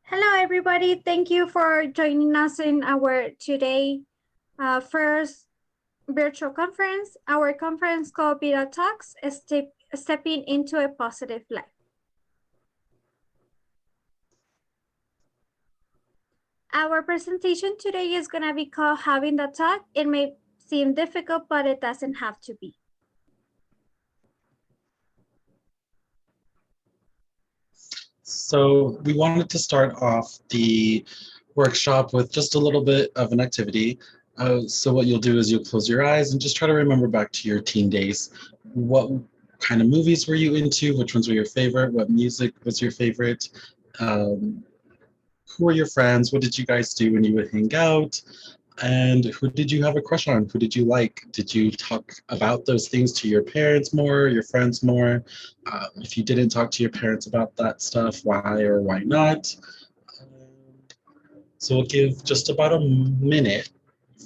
Hello, everybody. Thank you for joining us in our today first virtual conference. Our conference called Beta Talks, Stepping into a Positive Life. Our presentation today is going to be called Having the Talk. It may seem difficult, but it doesn't have to be. So we wanted to start off the workshop with just a little bit of an activity. So what you'll do is you'll close your eyes and just try to remember back to your teen days. What kind of movies were you into? Which ones were your favorite? What music was your favorite? Um, who were your friends? What did you guys do when you would hang out? And who did you have a crush on? Who did you like? Did you talk about those things to your parents more, your friends more? If you didn't talk to your parents about that stuff, why or why not? So we'll give just about a minute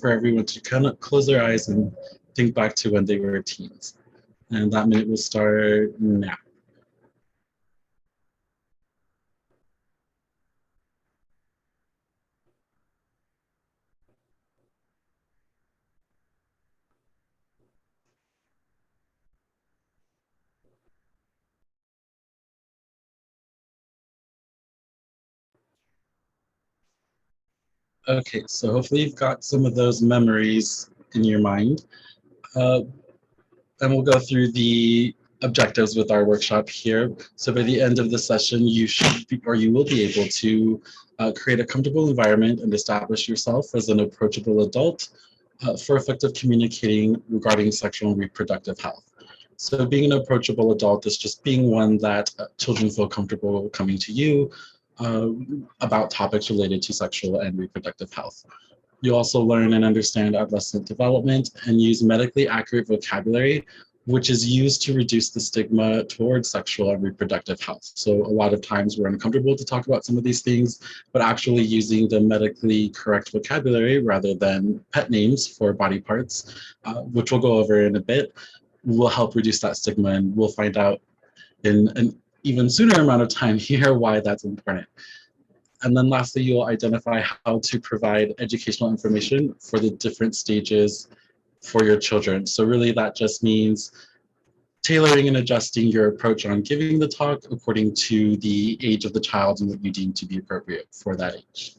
for everyone to kind of close their eyes and think back to when they were teens. And that minute will start now. Okay, so hopefully you've got some of those memories in your mind. Uh, and we'll go through the objectives with our workshop here. So by the end of the session, you should be, or you will be able to create a comfortable environment and establish yourself as an approachable adult for effective communicating regarding sexual and reproductive health. So being an approachable adult is just being one that children feel comfortable coming to you uh, about topics related to sexual and reproductive health. You also learn and understand adolescent development and use medically accurate vocabulary, which is used to reduce the stigma towards sexual and reproductive health. So a lot of times we're uncomfortable to talk about some of these things, but actually using the medically correct vocabulary rather than pet names for body parts, which we'll go over in a bit, will help reduce that stigma, and we'll find out in an even sooner amount of time here why that's important. And then lastly, you'll identify how to provide educational information for the different stages for your children. So really that just means tailoring and adjusting your approach on giving the talk according to the age of the child and what you deem to be appropriate for that age.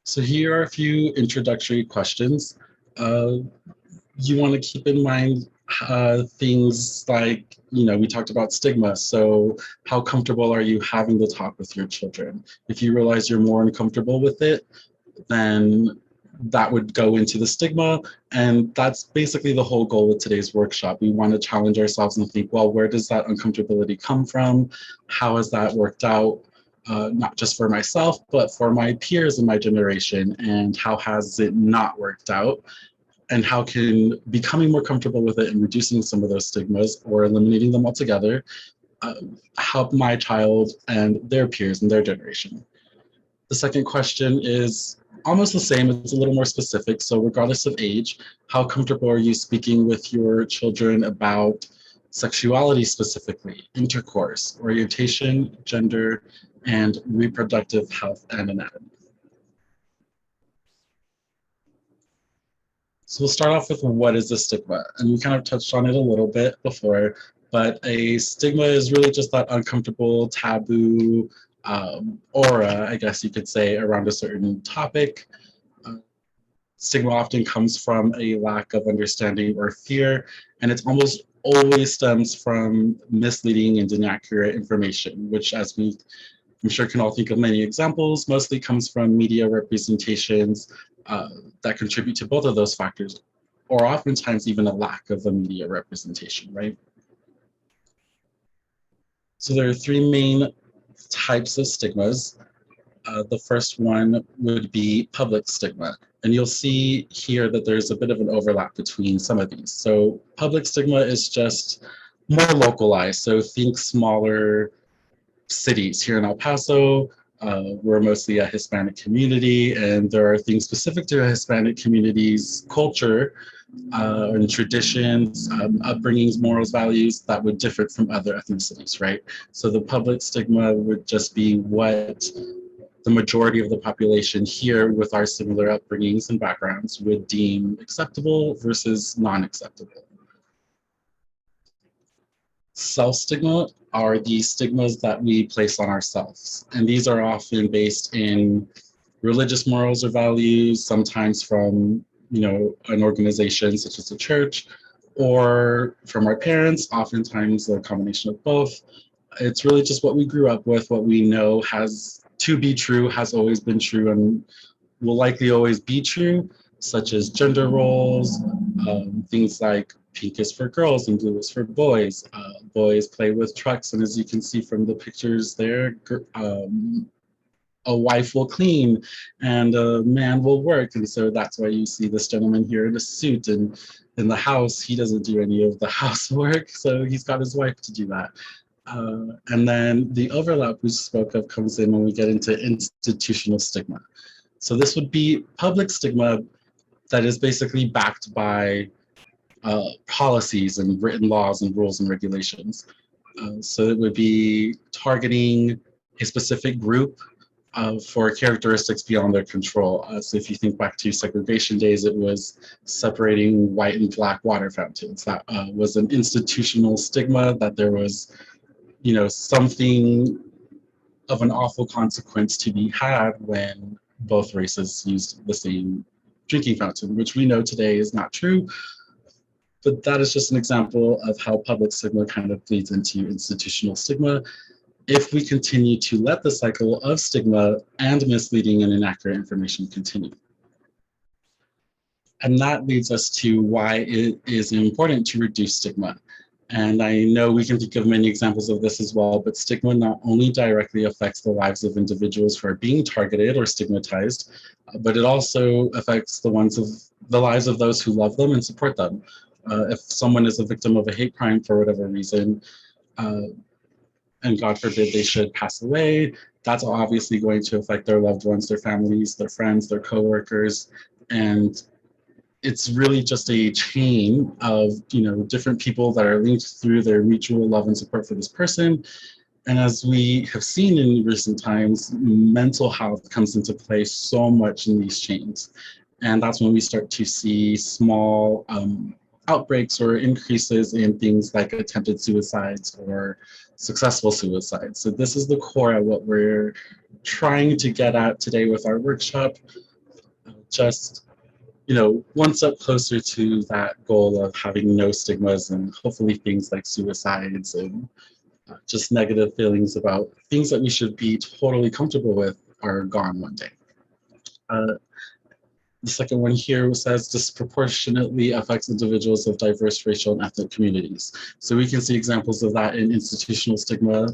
So here are a few introductory questions. You want to keep in mind things like, we talked about stigma. So how comfortable are you having the talk with your children? If you realize you're more uncomfortable with it, then that would go into the stigma. And that's basically the whole goal with today's workshop. We want to challenge ourselves and think, well, where does that uncomfortability come from? How has that worked out? Not just for myself, but for my peers in my generation, and how has it not worked out? And how can becoming more comfortable with it and reducing some of those stigmas or eliminating them altogether help my child and their peers in their generation? The second question is almost the same, it's a little more specific. So regardless of age, how comfortable are you speaking with your children about sexuality specifically, intercourse, orientation, gender, and reproductive health and anatomy? So we'll start off with what is a stigma? And we kind of touched on it a little bit before, but a stigma is really just that uncomfortable, taboo aura, I guess you could say, around a certain topic. Uh, Stigma often comes from a lack of understanding or fear, and it almost always stems from misleading and inaccurate information, which, as I'm sure can all think of many examples, mostly comes from media representations that contribute to both of those factors, or oftentimes even a lack of a media representation, right? So there are three main types of stigmas. The first one would be public stigma. And you'll see here that there's a bit of an overlap between some of these. So public stigma is just more localized. So think smaller cities. Here in El Paso, we're mostly a Hispanic community, and there are things specific to a Hispanic community's culture and traditions, upbringings, morals, values that would differ from other ethnicities, right? So the public stigma would just be what the majority of the population here with our similar upbringings and backgrounds would deem acceptable versus non-acceptable. Self-stigma are the stigmas that we place on ourselves, and these are often based in religious morals or values, sometimes from an organization such as the church, or from our parents, oftentimes a combination of both. It's really just what we grew up with, what we know has to be true, has always been true, and will likely always be true, such as gender roles, things like pink is for girls and blue is for boys. Boys play with trucks, and as you can see from the pictures there, a wife will clean and a man will work. And so that's why you see this gentleman here in a suit, and in the house, he doesn't do any of the housework, so he's got his wife to do that. And then the overlap we spoke of comes in when we get into institutional stigma. So this would be public stigma that is basically backed by policies and written laws and rules and regulations. So it would be targeting a specific group for characteristics beyond their control. So if you think back to segregation days, it was separating white and black water fountains. That was an institutional stigma, that there was, something of an awful consequence to be had when both races used the same drinking fountain, which we know today is not true. But that is just an example of how public stigma kind of bleeds into institutional stigma if we continue to let the cycle of stigma and misleading and inaccurate information continue. And that leads us to why it is important to reduce stigma. And I know we can think of many examples of this as well, but stigma not only directly affects the lives of individuals who are being targeted or stigmatized, but it also affects the lives of those who love them and support them. If someone is a victim of a hate crime for whatever reason, and God forbid they should pass away, that's obviously going to affect their loved ones, their families, their friends, their coworkers, and it's really just a chain of different people that are linked through their mutual love and support for this person. And as we have seen in recent times, mental health comes into play so much in these chains. And that's when we start to see small outbreaks or increases in things like attempted suicides or successful suicides. So this is the core of what we're trying to get at today with our workshop. Just one step closer to that goal of having no stigmas, and hopefully things like suicides and just negative feelings about things that we should be totally comfortable with are gone one day. The second one here says disproportionately affects individuals of diverse racial and ethnic communities. So we can see examples of that in institutional stigma,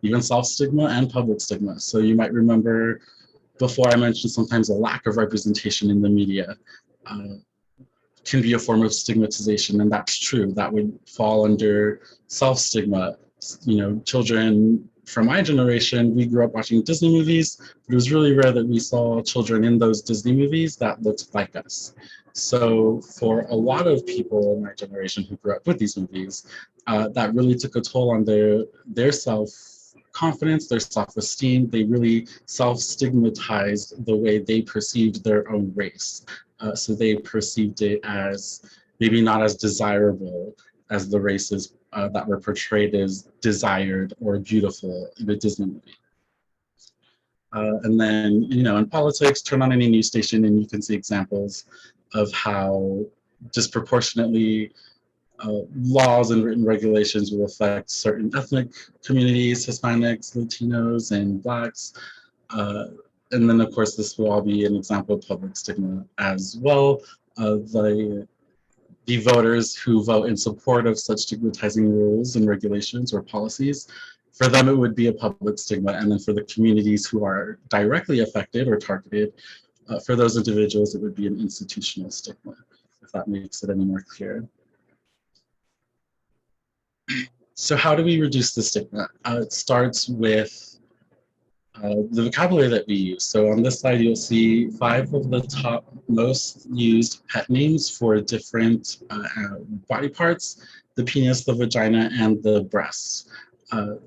even self-stigma and public stigma. So you might remember before I mentioned sometimes a lack of representation in the media can be a form of stigmatization, and that's true. That would fall under self-stigma. Children from my generation, we grew up watching Disney movies, but it was really rare that we saw children in those Disney movies that looked like us. So for a lot of people in my generation who grew up with these movies, that really took a toll on their self-confidence, their self-esteem. They really self-stigmatized the way they perceived their own race. So they perceived it as maybe not as desirable as the races that were portrayed as desired or beautiful in a Disney movie. And then, in politics, turn on any news station and you can see examples of how disproportionately laws and written regulations will affect certain ethnic communities, Hispanics, Latinos, and Blacks. And then, of course, this will all be an example of public stigma as well. The voters who vote in support of such stigmatizing rules and regulations or policies, for them it would be a public stigma. And then for the communities who are directly affected or targeted, for those individuals, it would be an institutional stigma, if that makes it any more clear. So how do we reduce the stigma? It starts with the vocabulary that we use. So on this slide, you'll see 5 of the top most used pet names for different body parts: the penis, the vagina, and the breasts.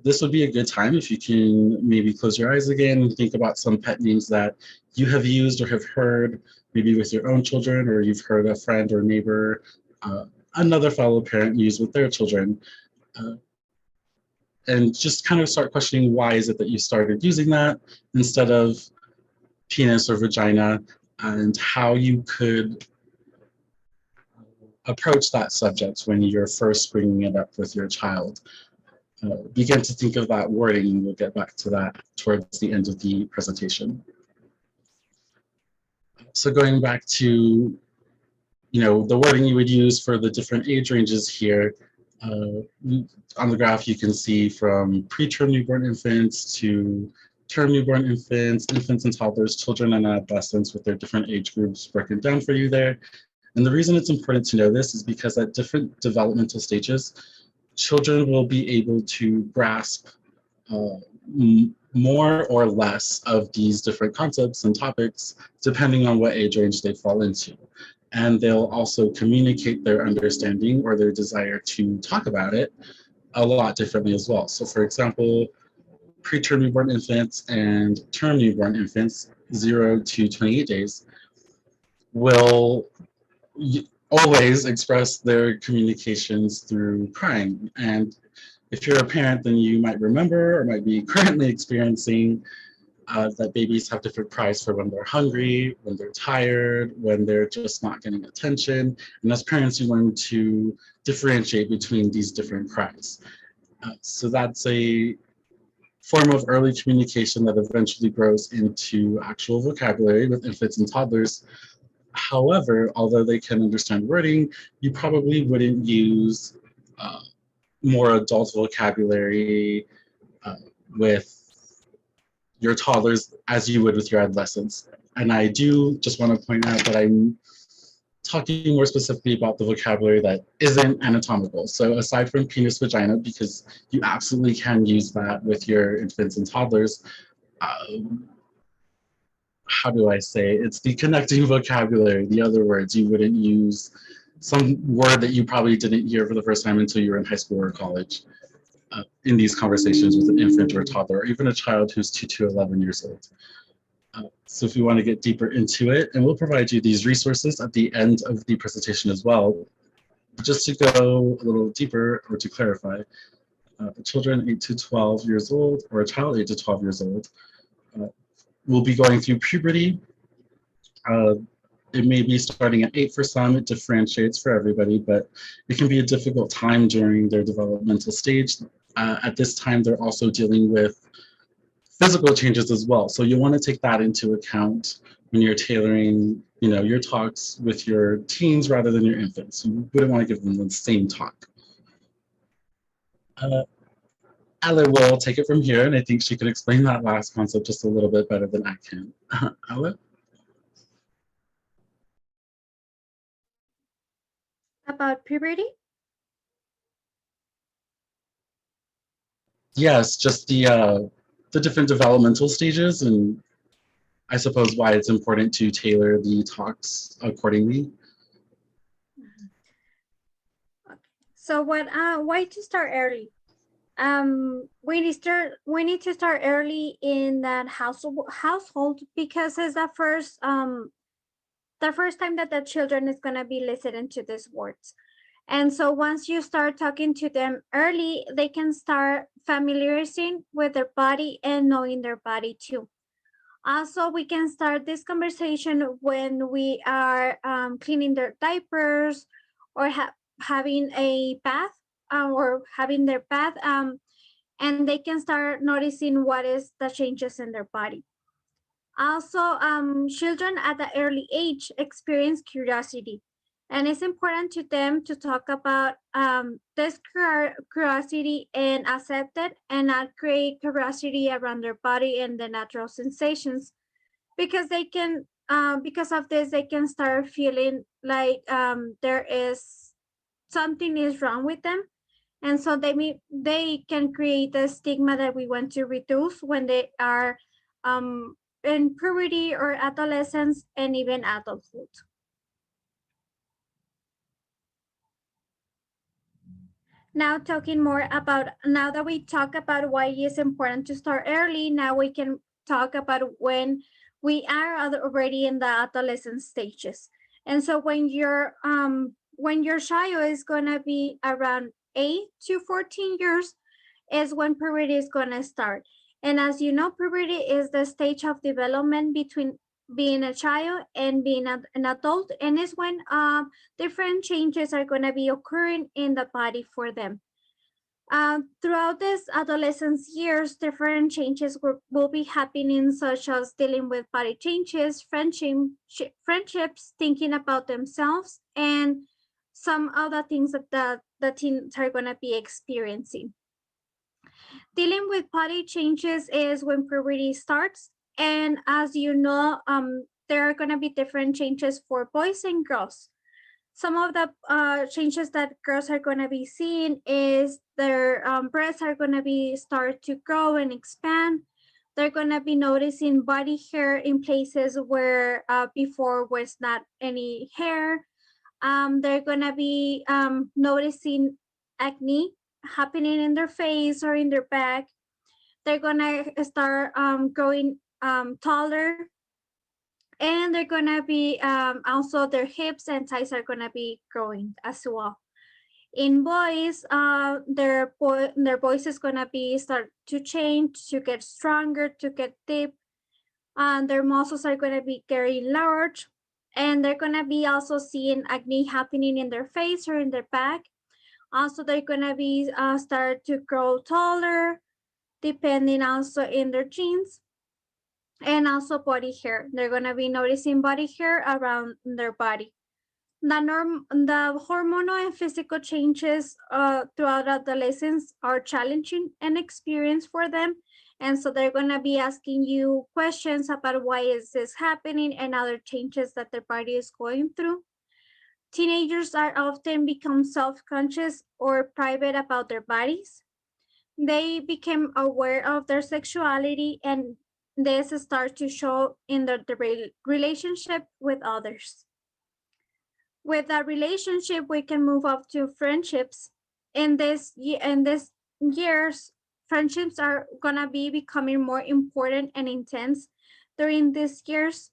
This would be a good time if you can maybe close your eyes again and think about some pet names that you have used or have heard, maybe with your own children, or you've heard a friend or neighbor, another fellow parent use with their children. Uh, and just kind of start questioning, why is it that you started using that instead of penis or vagina, and how you could approach that subject when you're first bringing it up with your child. Begin to think of that wording, and we'll get back to that towards the end of the presentation. So going back to the wording you would use for the different age ranges here, on the graph you can see from preterm newborn infants to term newborn infants, infants and toddlers, children and adolescents with their different age groups broken down for you there. And the reason it's important to know this is because at different developmental stages, children will be able to grasp more or less of these different concepts and topics depending on what age range they fall into. And they'll also communicate their understanding or their desire to talk about it a lot differently as well. So for example, preterm newborn infants and term newborn infants, 0 to 28 days, will always express their communications through crying. And if you're a parent, then you might remember or might be currently experiencing that babies have different cries for when they're hungry, when they're tired, when they're just not getting attention. And as parents, you learn to differentiate between these different cries. So that's a form of early communication that eventually grows into actual vocabulary with infants and toddlers. However, although they can understand wording, you probably wouldn't use more adult vocabulary with your toddlers as you would with your adolescents. And I do just want to point out that I'm talking more specifically about the vocabulary that isn't anatomical. So aside from penis, vagina, because you absolutely can use that with your infants and toddlers, how do I say, it's the connecting vocabulary, the other words you wouldn't use, some word that you probably didn't hear for the first time until you were in high school or college, in these conversations with an infant or a toddler, or even a child who's 2 to 11 years old. So if you want to get deeper into it, and we'll provide you these resources at the end of the presentation as well, just to go a little deeper or to clarify, children 8 to 12 years old or a child 8 to 12 years old will be going through puberty. It may be starting at 8 for some, it differentiates for everybody, but it can be a difficult time during their developmental stage. At this time, they're also dealing with physical changes as well. So you want to take that into account when you're tailoring, your talks with your teens rather than your infants. You wouldn't want to give them the same talk. Ella will take it from here, and I think she can explain that last concept just a little bit better than I can. Ella? About puberty? Yes, just the different developmental stages, and I suppose why it's important to tailor the talks accordingly. Okay. So why to start early? We need to start early in that household because it's the first time that the children is going to be listening to these words. And so once you start talking to them early, they can start familiarizing with their body and knowing their body too. Also, we can start this conversation when we are cleaning their diapers or having a bath or having their bath, and they can start noticing what is the changes in their body. Also, children at the early age experience curiosity, and it's important to them to talk about this curiosity and accept it and not create curiosity around their body and the natural sensations, because they can, because of this, they can start feeling like there is something is wrong with them, and so they can create the stigma that we want to reduce when they are in puberty or adolescence and even adulthood. Now talking more about, now that we talk about why it is important to start early, now we can talk about when we are already in the adolescent stages. And so when your child is gonna be around 8 to 14 years is when puberty is gonna start. And as you know, puberty is the stage of development between being a child and being an adult, and is when different changes are going to be occurring in the body for them. Throughout this adolescence years, different changes will be happening, such as dealing with body changes, friendships, thinking about themselves, and some other things that the teens are going to be experiencing. Dealing with body changes is when puberty starts, and as you know, there are going to be different changes for boys and girls. Some of the changes that girls are going to be seeing is their breasts are going to be start to grow and expand. They're going to be noticing body hair in places where before was not any hair. They're going to be noticing acne happening in their face or in their back. They're going to start growing taller, and they're gonna be also their hips and thighs are gonna be growing as well. In boys, their voice is gonna be start to change, to get stronger, to get deep, and their muscles are gonna be getting large, and they're gonna be also seeing acne happening in their face or in their back. Also, they're gonna be start to grow taller, depending also in their genes, and also body hair. They're gonna be noticing body hair around their body. The hormonal and physical changes throughout adolescence are challenging and experience for them, and so they're gonna be asking you questions about why is this happening and other changes that their body is going through. Teenagers are often become self-conscious or private about their bodies. They became aware of their sexuality, and this starts to show in the relationship with others. With that relationship, we can move up to friendships. In this years, friendships are gonna be becoming more important and intense during these years.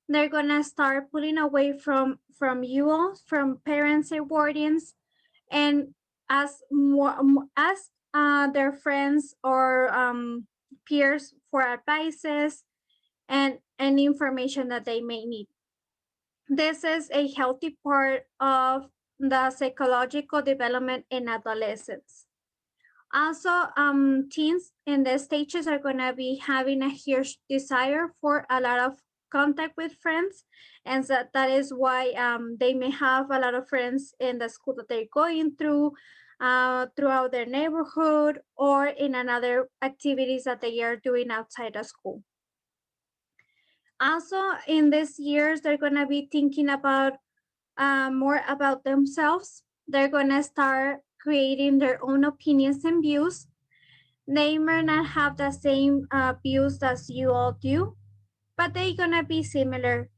They're gonna start pulling away from you all, from parents and guardians, and as more as their friends or peers for advices and information that they may need. This is a healthy part of the psychological development in adolescents. Also, teens in the stages are going to be having a huge desire for a lot of contact with friends, and so that is why they may have a lot of friends in the school that they're going through, throughout their neighborhood, or in another activities that they are doing outside of school. Also, in these years, they're going to be thinking about more about themselves. They're going to start creating their own opinions and views. They may not have the same views as you all do, but they're going to be similar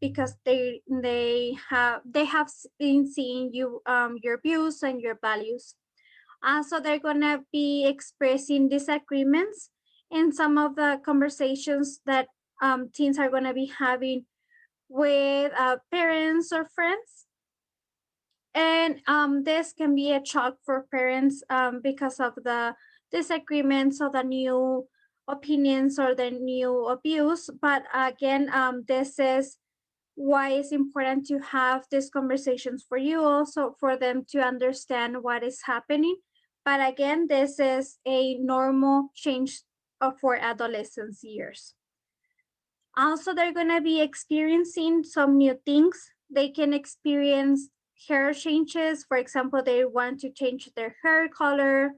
because they have been seeing you your views and your values. So they're going to be expressing disagreements in some of the conversations that teens are going to be having with parents or friends. And this can be a shock for parents because of the disagreements or the new opinions or the new abuse. But again, this is why it's important to have these conversations for you also, for them to understand what is happening. But again, this is a normal change for adolescence years. Also, they're going to be experiencing some new things. They can experience hair changes. For example, they want to change their hair color.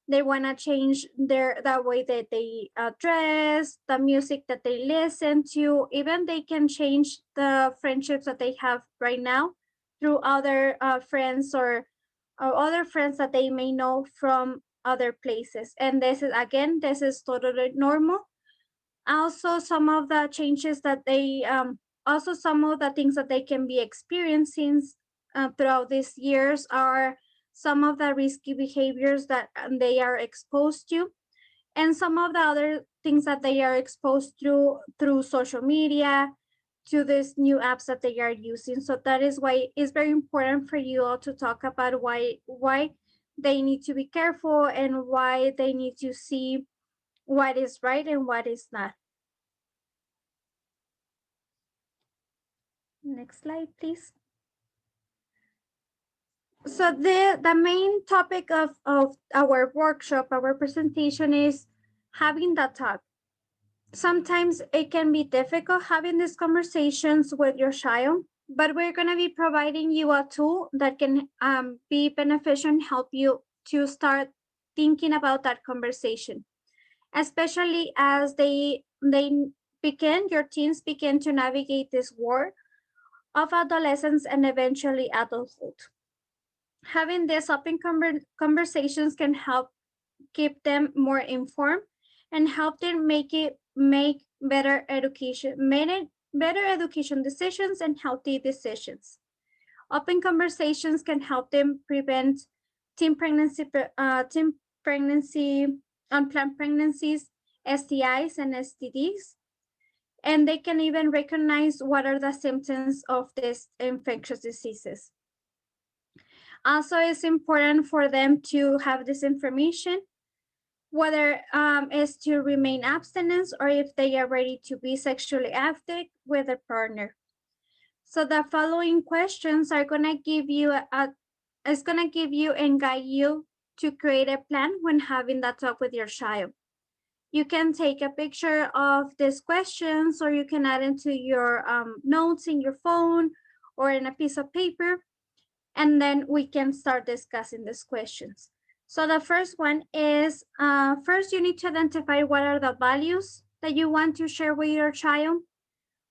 They want to change the way that they dress, the music that they listen to. Even they can change the friendships that they have right now through other friends or other friends that they may know from other places. And this is, again, this is totally normal. Also, some of the changes that they, also some of the things that they can be experiencing throughout these years are some of the risky behaviors that they are exposed to, and some of the other things that they are exposed through social media, to these new apps that they are using. So that is why it's very important for you all to talk about why they need to be careful and why they need to see what is right and what is not. Next slide, please. So the main topic of our workshop, our presentation, is having that talk. Sometimes it can be difficult having these conversations with your child, but we're going to be providing you a tool that can be beneficial and help you to start thinking about that conversation, especially as your teens begin to navigate this world of adolescence and eventually adulthood. Having these open conversations can help keep them more informed and help them make better education decisions and healthy decisions. Open conversations can help them prevent teen pregnancy, unplanned pregnancies, STIs, and STDs, and they can even recognize what are the symptoms of these infectious diseases. Also, it's important for them to have this information, whether it's to remain abstinent or if they are ready to be sexually active with a partner. So the following questions are gonna give you it's gonna give you and guide you to create a plan when having that talk with your child. You can take a picture of these questions, or you can add into your notes in your phone or in a piece of paper, and then we can start discussing these questions. So the first one is, first you need to identify what are the values that you want to share with your child.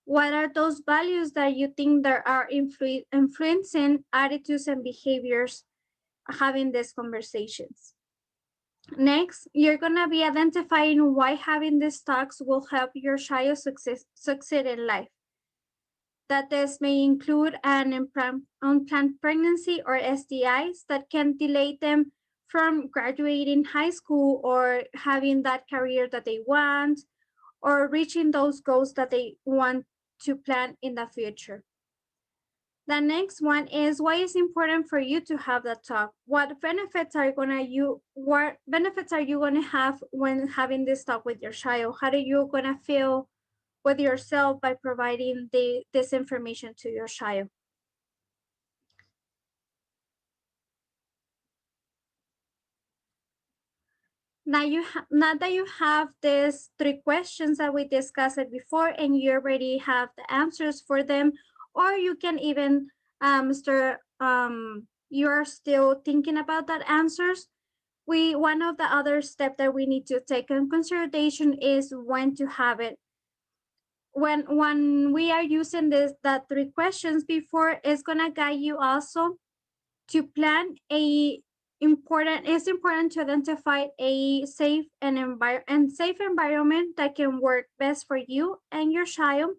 What are those values that you think that are influencing attitudes and behaviors having these conversations? Next, you're gonna be identifying why having these talks will help your child succeed in life. That this may include an unplanned pregnancy or STIs that can delay them from graduating high school or having that career that they want, or reaching those goals that they want to plan in the future. The next one is why it's important for you to have that talk. What benefits are you gonna have when having this talk with your child? How are you gonna feel with yourself by providing this information to your child? Now that you have these three questions that we discussed before, and you already have the answers for them, or you can even you are still thinking about that answers. One of the other steps that we need to take in consideration is when to have it. When we are using that three questions before, it's gonna guide you also to plan it's important to identify a safe safe environment that can work best for you and your child,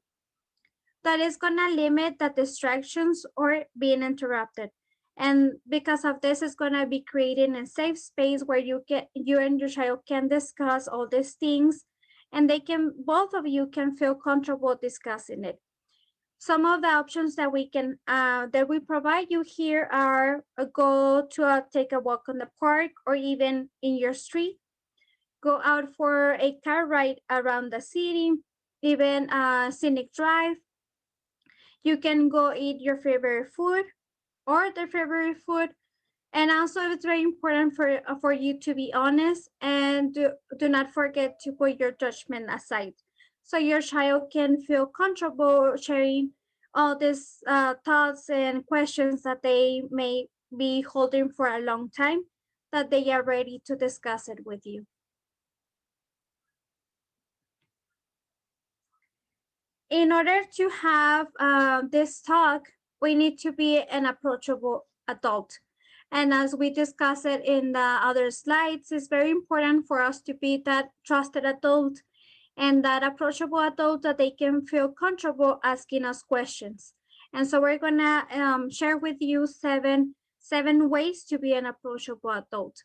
that is gonna limit the distractions or being interrupted. And because of this, it's gonna be creating a safe space where you and your child can discuss all these things, and both of you can feel comfortable discussing it. Some of the options that we provide you here are go to take a walk on the park or even in your street, go out for a car ride around the city, even a scenic drive. You can go eat your favorite food or their favorite food. And also, it's very important for you to be honest, and do not forget to put your judgment aside, so your child can feel comfortable sharing all these thoughts and questions that they may be holding for a long time, that they are ready to discuss it with you. In order to have this talk, we need to be an approachable adult. And as we discussed it in the other slides, it's very important for us to be that trusted adult and that approachable adult that they can feel comfortable asking us questions. And so we're gonna share with you seven ways to be an approachable adult.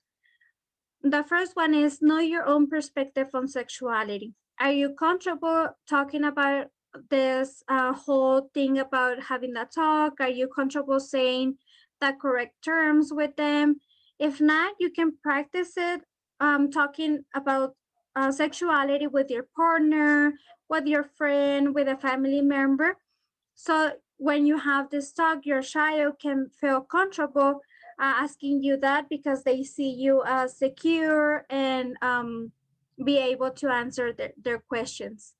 The first one is know your own perspective on sexuality. Are you comfortable talking about this whole thing about having that talk? Are you comfortable saying the correct terms with them? If not, you can practice it talking about sexuality with your partner, with your friend, with a family member. So when you have this talk, your child can feel comfortable asking you that because they see you as secure and be able to answer their questions.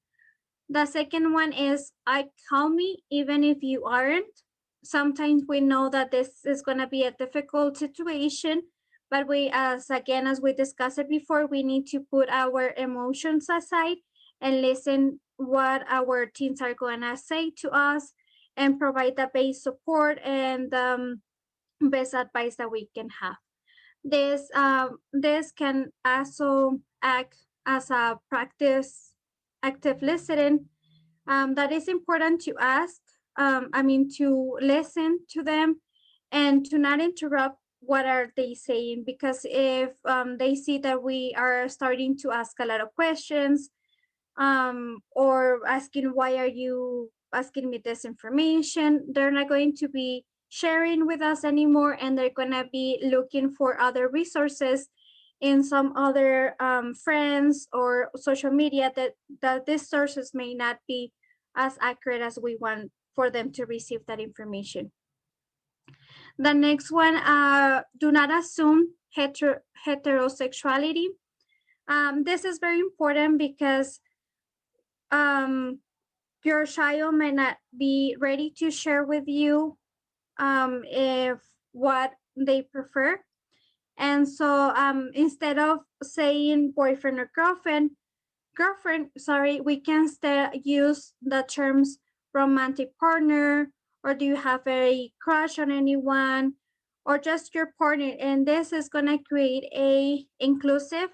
The second one is I call me even if you aren't. Sometimes we know that this is going to be a difficult situation, but as we discussed it before, we need to put our emotions aside and listen what our teens are going to say to us and provide the base support and best advice that we can have. This can also act as a practice active listening that is important to ask, to listen to them and to not interrupt what are they saying, because if they see that we are starting to ask a lot of questions or asking why are you asking me this information, they're not going to be sharing with us anymore, and they're going to be looking for other resources in some other friends or social media that these sources may not be as accurate as we want for them to receive that information. The next one, do not assume heterosexuality. This is very important because um, your child may not be ready to share with you if what they prefer. And so instead of saying boyfriend or girlfriend, we can still use the terms romantic partner, or do you have a crush on anyone, or just your partner. And this is going to create a inclusive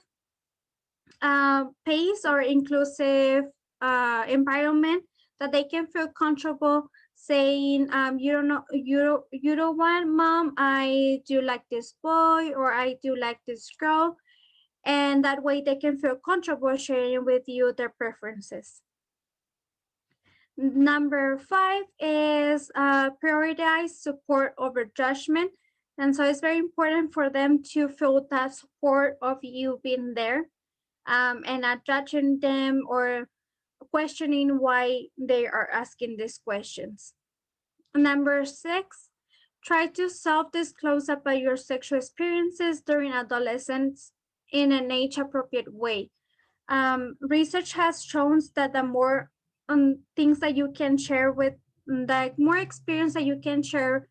pace or inclusive environment that they can feel comfortable saying, you don't know, you don't want mom, I do like this boy or I do like this girl, and that way they can feel comfortable sharing with you their preferences. Number 5 is prioritize support over judgment. And so it's very important for them to feel that support of you being there and not judging them or questioning why they are asking these questions. Number 6, try to self-disclose about your sexual experiences during adolescence in an age-appropriate way. Research has shown that the more things that you can share with, the more experience that you can share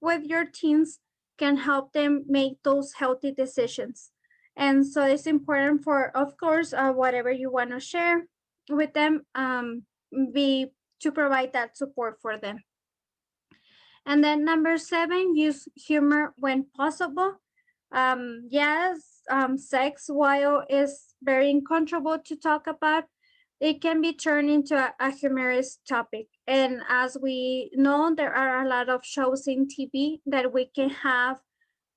with your teens can help them make those healthy decisions. And so it's important for, of course, whatever you want to share with them, be to provide that support for them. And then number 7, use humor when possible. Yes, sex, while is very uncomfortable to talk about, it can be turned into a humorous topic. And as we know, there are a lot of shows in TV that we can have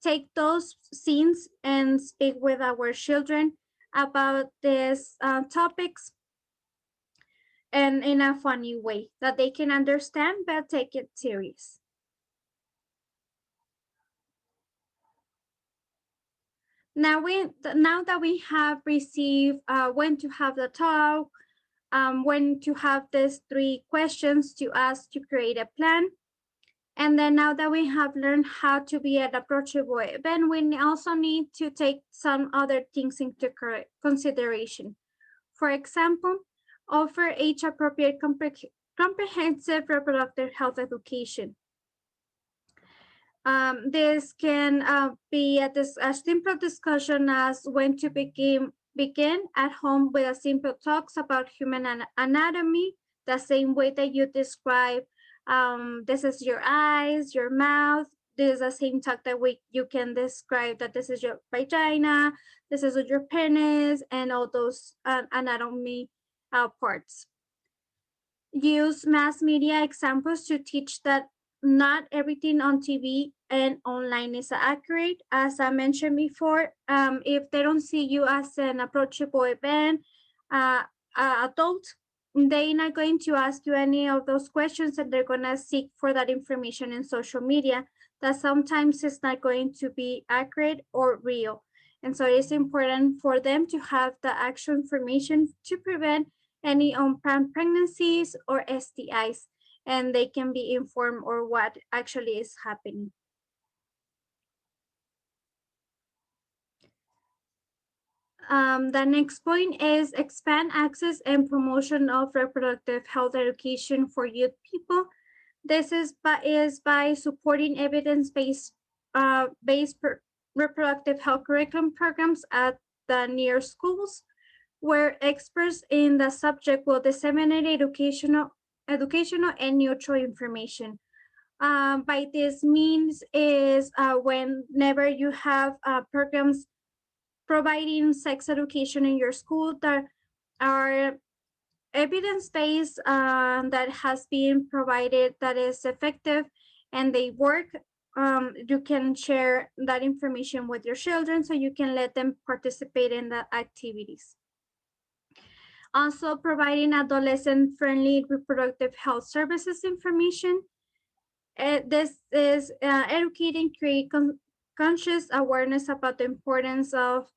take those scenes and speak with our children about these topics and in a funny way that they can understand but take it serious. Now that we have received when to have the talk, when to have these 3 questions to ask to create a plan, and then now that we have learned how to be an approachable event, we also need to take some other things into consideration. For example, offer age-appropriate comprehensive reproductive health education. This can be a simple discussion as when to begin at home with a simple talks about human anatomy, the same way that you describe this is your eyes, your mouth. This is the same talk that you can describe that this is your vagina, this is your penis, and all those anatomy parts. Use mass media examples to teach that not everything on TV and online is accurate. As I mentioned before, if they don't see you as an approachable event, uh, adult, they're not going to ask you any of those questions, and they're going to seek for that information in social media that sometimes is not going to be accurate or real. And so it is important for them to have the actual information to prevent any unplanned pregnancies or STIs, and they can be informed or what actually is happening. The next point is expand access and promotion of reproductive health education for youth people. This is by supporting evidence-based reproductive health curriculum programs at the near schools, where experts in the subject will disseminate educational and neutral information. By this means is whenever you have programs providing sex education in your school that are evidence-based, that has been provided, that is effective and they work, you can share that information with your children so you can let them participate in the activities. Also providing adolescent-friendly reproductive health services information. This is educating, create conscious awareness about the importance of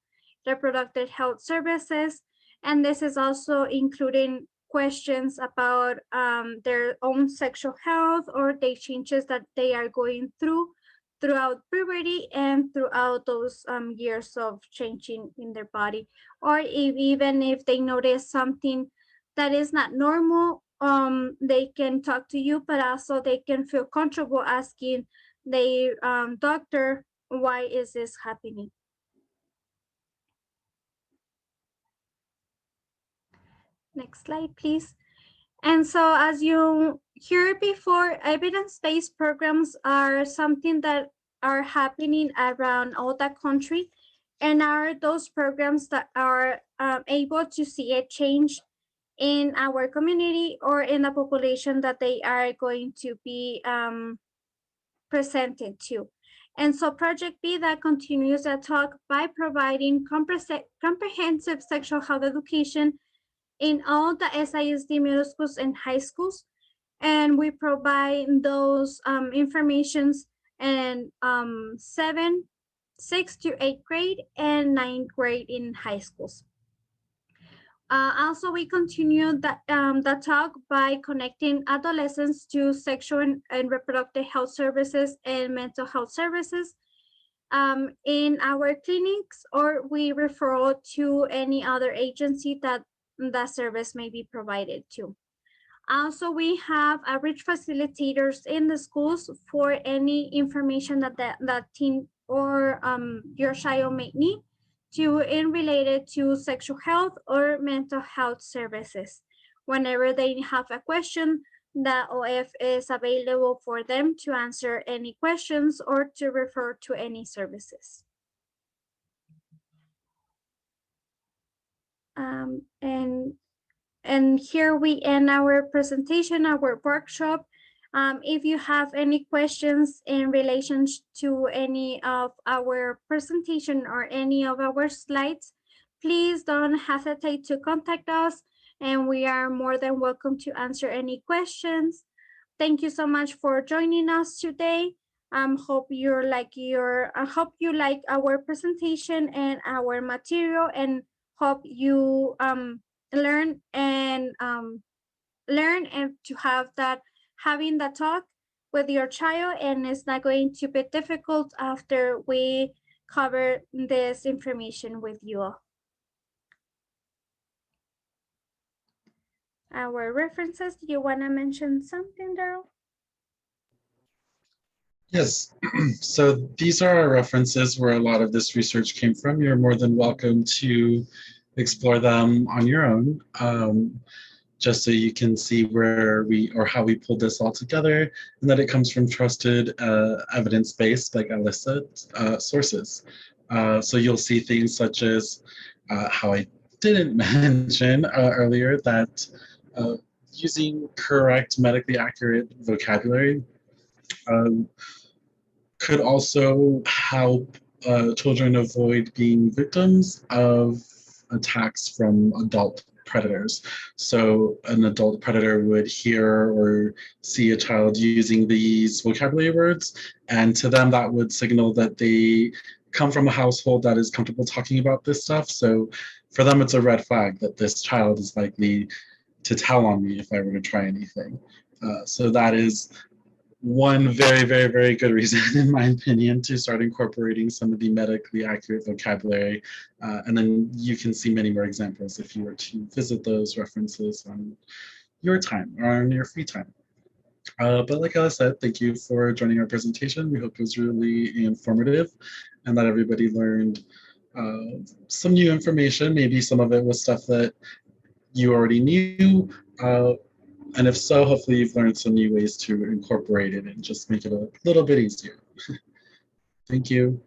reproductive health services. And this is also including questions about their own sexual health or the changes that they are going throughout puberty and throughout those years of changing in their body. Or even if they notice something that is not normal, they can talk to you, but also they can feel comfortable asking the doctor, why is this happening? Next slide, please. And so as you heard before, evidence-based programs are something that are happening around all the country, and are those programs that are able to see a change in our community or in the population that they are going to be presented to. And so Project B that continues the talk by providing comprehensive sexual health education in all the SISD middle schools and high schools. And we provide those informations in 6th to 8th grade and 9th grade in high schools. Also, we continue the talk by connecting adolescents to sexual and reproductive health services and mental health services in our clinics, or we refer to any other agency that the service may be provided to. Also, we have outreach facilitators in the schools for any information that teen or your child may need in related to sexual health or mental health services. Whenever they have a question, the OF is available for them to answer any questions or to refer to any services. And here we end our presentation, our workshop. If you have any questions in relation to any of our presentation or any of our slides, please don't hesitate to contact us, and we are more than welcome to answer any questions. Thank you so much for joining us today. Hope you like our presentation and our material, and hope you learn and to have that having the talk with your child, and it's not going to be difficult after we cover this information with you all. Our references, do you want to mention something, Daryl? Yes, so these are our references where a lot of this research came from. You're more than welcome to explore them on your own, just so you can see where how we pulled this all together, and that it comes from trusted, evidence-based, like Alyssa, sources. So you'll see things such as how I didn't mention earlier that using correct medically accurate vocabulary um, could also help children avoid being victims of attacks from adult predators. So an adult predator would hear or see a child using these vocabulary words, and to them that would signal that they come from a household that is comfortable talking about this stuff. So for them, it's a red flag that this child is likely to tell on me if I were to try anything. So that is one very, very, very good reason, in my opinion, to start incorporating some of the medically accurate vocabulary. And then you can see many more examples if you were to visit those references on your time or on your free time. But like I said, thank you for joining our presentation. We hope it was really informative and that everybody learned some new information. Maybe some of it was stuff that you already knew. And if so, hopefully you've learned some new ways to incorporate it and just make it a little bit easier. Thank you.